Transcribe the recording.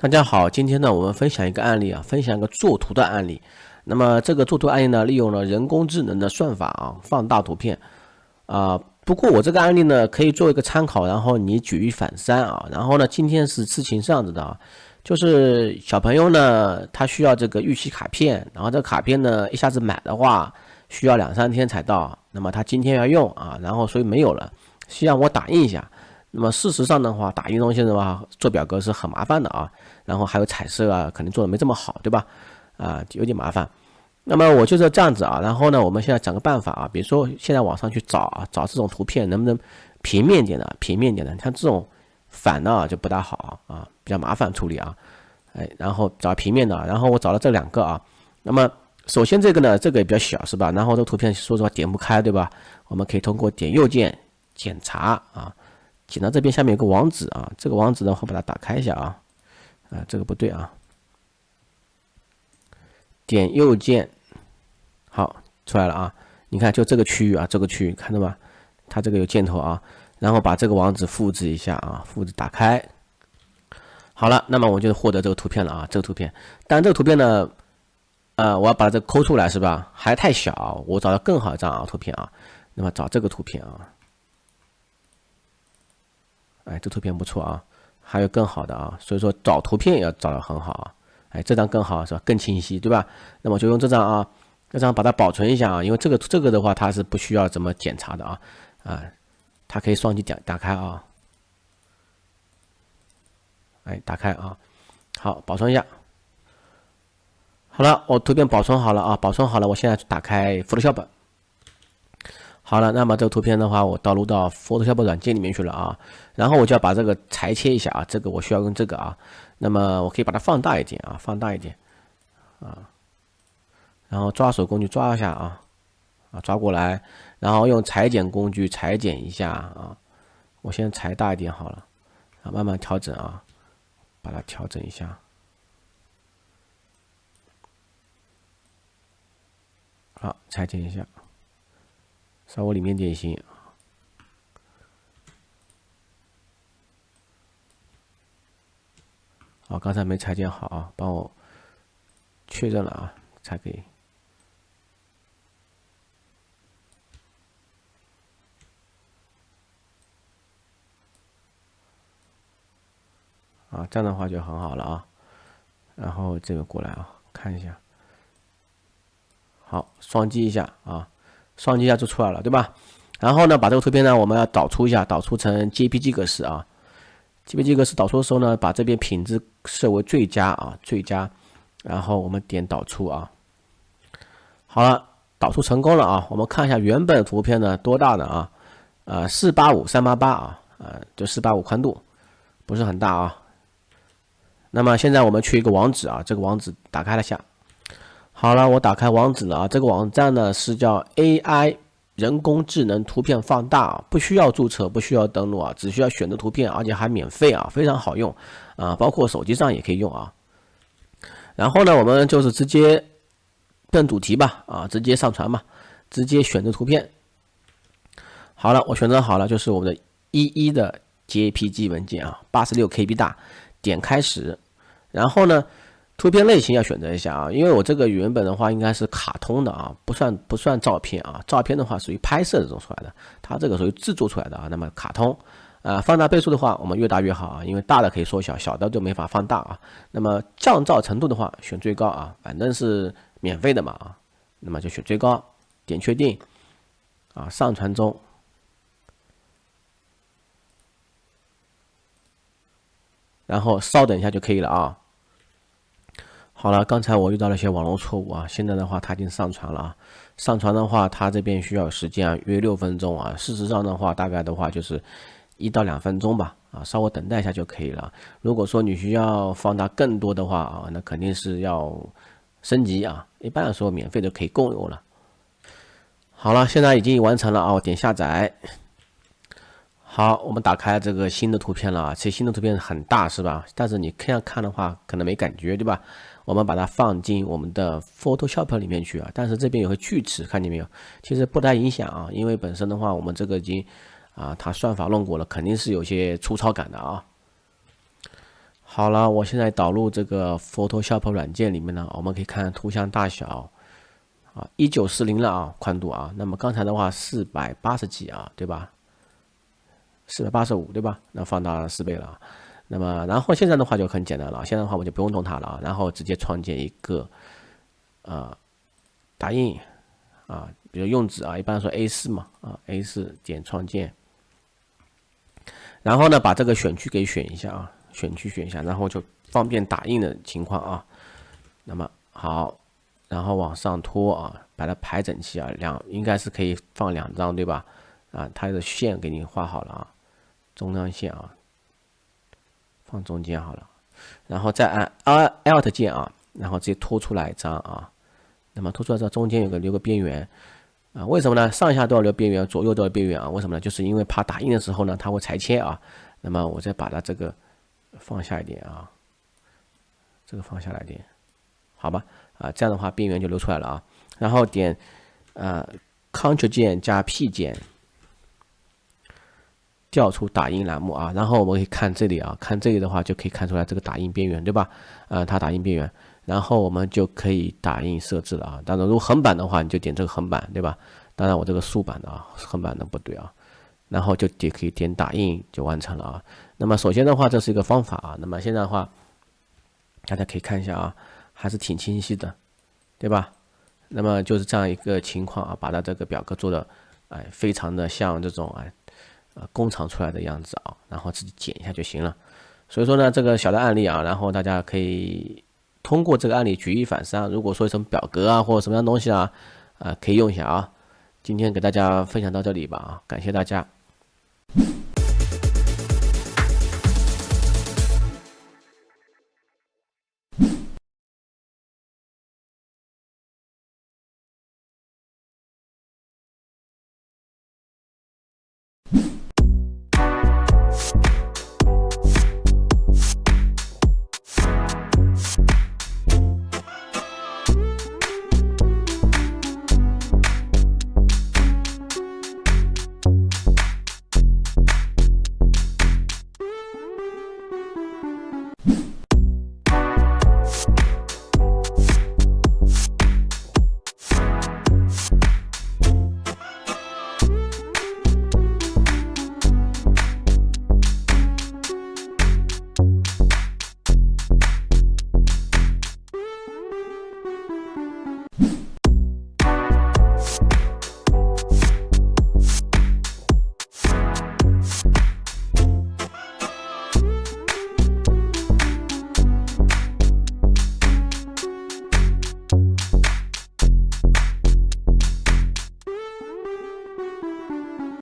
大家好，今天呢，我们分享一个案例啊，分享一个作图的案例。那么这个作图案例呢，利用了人工智能的算法啊，放大图片不过我这个案例呢，可以做一个参考，然后你举一反三啊。然后呢，今天是事情是这样子的啊，就是小朋友呢，他需要这个预期卡片，然后这个卡片呢，一下子买的话，需要2、3天才到。那么他今天要用啊，然后所以没有了，需要我打印一下。那么事实上的话，打印东西的话，做表格是很麻烦的啊，然后还有彩色啊，可能做的没这么好，对吧？有点麻烦。那么我就是这样子啊，然后呢，我们现在讲个办法啊，比如说现在网上去找啊，找这种图片能不能平面点的，平面点的，像这种反的就不大好啊，比较麻烦处理啊。然后找平面的，然后我找了这2个啊。那么首先这个呢，这个也比较小是吧？然后这个图片说实话点不开，对吧？我们可以通过点右键检查啊。点到这边下面有个网址啊，这个网址的话把它打开一下啊，这个不对啊，点右键，好，出来了啊，你看就这个区域啊，这个区域看到吧？它这个有箭头啊，然后把这个网址复制一下啊，复制打开，好了，那么我就获得这个图片了啊，这个图片，但这个图片呢，我要把这个抠出来是吧？还太小，我找到更好一张图片啊，那么找这个图片啊。这图片不错啊，还有更好的啊，所以说找图片也要找得很好啊。这张更好是吧？更清晰，对吧？那么就用这张啊，这张把它保存一下啊，因为这个的话它是不需要怎么检查的它可以双击打开啊，打开啊，好，保存一下。好了，我图片保存好了啊，保存好了，我现在打开 Photoshop。好了，那么这个图片的话，我导入到 Photoshop 软件里面去了啊，然后我就要把这个裁切一下啊，这个我需要用这个啊，那么我可以把它放大一点啊，放大一点然后抓手工具抓一下抓过来，然后用裁剪工具裁剪一下啊，我先裁大一点好了，慢慢调整啊，把它调整一下，好，裁剪一下。稍微里面点行，好，刚才没裁剪好啊，帮我确认了啊，才可以。这样的话就很好了啊。然后这个过来啊，看一下，好，双击一下啊，双击一下就出来了，对吧？然后呢，把这个图片呢，我们要导出一下，导出成 JPG 格式啊。JPG 格式导出的时候呢，把这边品质设为最佳啊，最佳。然后我们点导出啊。好了，导出成功了啊。我们看一下原本图片呢多大的啊？485×388就485宽度，不是很大啊。那么现在我们去一个网址啊，这个网址打开了下。好了，我打开网址了啊。这个网站呢是叫 AI 人工智能图片放大，不需要注册，不需要登录啊，只需要选择图片，而且还免费啊，非常好用包括手机上也可以用啊。然后呢，我们就是直接奔主题吧直接上传吧，直接选择图片。好了，我选择好了，就是我们的11的 JPG 文件啊，86KB 大，点开始。然后呢，图片类型要选择一下啊，因为我这个原本的话应该是卡通的啊，不算照片啊，照片的话属于拍摄这种出来的，它这个属于制作出来的啊。那么卡通放大倍数的话，我们越大越好啊，因为大的可以缩小，小的就没法放大啊。那么降噪程度的话，选最高啊，反正是免费的嘛啊，那么就选最高，点确定上传中。然后稍等一下就可以了啊。好了，刚才我遇到了一些网络错误啊，现在的话它已经上传了啊。上传的话，它这边需要有时间约6分钟啊。事实上的话，大概的话就是1到2分钟吧稍微等待一下就可以了。如果说你需要放大更多的话那肯定是要升级啊。一般来说，免费的可以共用了。好了，现在已经完成了我点下载。好，我们打开这个新的图片了，这新的图片很大是吧？但是你这样看的话，可能没感觉，对吧？我们把它放进我们的 Photoshop 里面去但是这边有个锯齿，看见没有？其实不太影响因为本身的话，我们这个已经它算法弄过了，肯定是有些粗糙感的好了，我现在导入这个 Photoshop 软件里面呢，我们可以看图像大小啊，1940了啊，宽度啊。那么刚才的话480几啊，对吧？485对吧？那放大4倍了啊。那么然后现在的话就很简单了，现在的话我就不用动它了啊，然后直接创建一个打印啊，比如用纸啊，一般说 A4 嘛啊，A4点创建，然后呢把这个选区给选一下啊，选区选一下，然后就方便打印的情况啊。那么好，然后往上拖啊，把它排整齐啊，应该是可以放2张对吧？啊，它的线给你画好了啊，中央线啊，放中间好了，然后再按 Alt 键啊，然后直接拖出来一张啊。那么拖出来之后，中间留个边缘啊，为什么呢？上下都要留边缘，左右都要边缘啊？为什么呢？就是因为怕打印的时候呢，它会裁切啊。那么我再把它这个放下一点啊，这个放下来一点，好吧？啊，这样的话边缘就留出来了啊。然后点Ctrl 键加 P 键，调出打印栏目啊。然后我们可以看这里啊，看这里的话就可以看出来这个打印边缘，对吧？它打印边缘。然后我们就可以打印设置了啊。当然，如果横版的话，你就点这个横版，对吧？当然我这个竖版的啊，横版的不对啊。然后就可以点打印就完成了啊。那么首先的话，这是一个方法啊。那么现在的话，大家可以看一下啊，还是挺清晰的，对吧？那么就是这样一个情况啊，把它这个表格做的非常的像这种工厂出来的样子啊，然后自己剪一下就行了。所以说呢，这个小的案例啊，然后大家可以通过这个案例举一反三。如果说什么表格啊或者什么样的东西啊，可以用一下啊。今天给大家分享到这里吧啊，感谢大家。